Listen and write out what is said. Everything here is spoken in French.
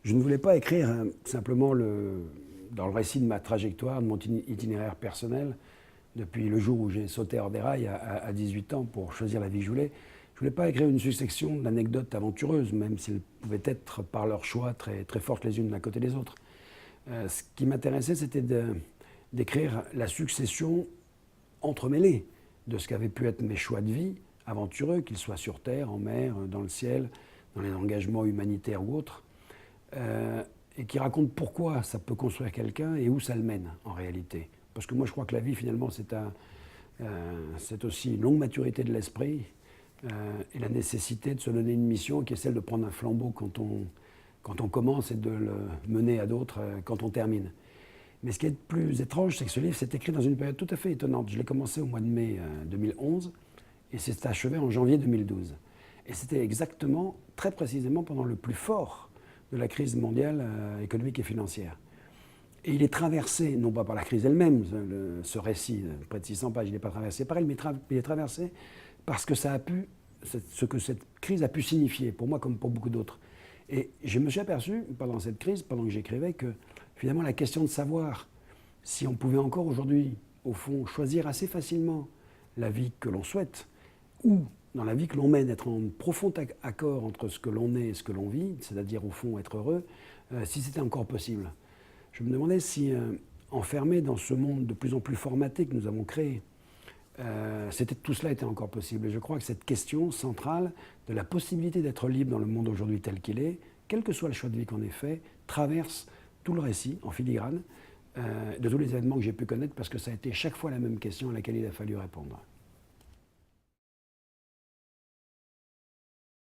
Je ne voulais pas écrire simplement dans le récit de ma trajectoire, de mon itinéraire personnel, depuis le jour où j'ai sauté hors des rails à 18 ans pour choisir la vie que je voulais. Je ne voulais pas écrire une succession d'anecdotes aventureuses, même si elles pouvaient être par leur choix très, très fortes les unes d'un côté des autres. Ce qui m'intéressait, c'était d'écrire la succession entremêlée de ce qu'avaient pu être mes choix de vie aventureux, qu'ils soient sur terre, en mer, dans le ciel, dans les engagements humanitaires ou autres, et qui racontent pourquoi ça peut construire quelqu'un et où ça le mène en réalité. Parce que moi je crois que la vie finalement c'est aussi une longue maturité de l'esprit et la nécessité de se donner une mission qui est celle de prendre un flambeau quand on commence et de le mener à d'autres quand on termine. Mais ce qui est le plus étrange, c'est que ce livre s'est écrit dans une période tout à fait étonnante. Je l'ai commencé au mois de mai 2011 et s'est achevé en janvier 2012. Et c'était exactement, très précisément, pendant le plus fort de la crise mondiale économique et financière. Et il est traversé, non pas par la crise elle-même, ce récit, près de 600 pages, il n'est pas traversé par elle, mais il est traversé parce que ce que cette crise a pu signifier, pour moi comme pour beaucoup d'autres. Et je me suis aperçu, pendant cette crise, pendant que j'écrivais, que finalement la question de savoir si on pouvait encore aujourd'hui, au fond, choisir assez facilement la vie que l'on souhaite, ou dans la vie que l'on mène, être en profond accord entre ce que l'on est et ce que l'on vit, c'est-à-dire au fond être heureux, si c'était encore possible. Je me demandais si, enfermé dans ce monde de plus en plus formaté que nous avons créé, tout cela était encore possible. Et je crois que cette question centrale de la possibilité d'être libre dans le monde aujourd'hui tel qu'il est, quel que soit le choix de vie qu'on ait fait, traverse tout le récit en filigrane de tous les événements que j'ai pu connaître, parce que ça a été chaque fois la même question à laquelle il a fallu répondre.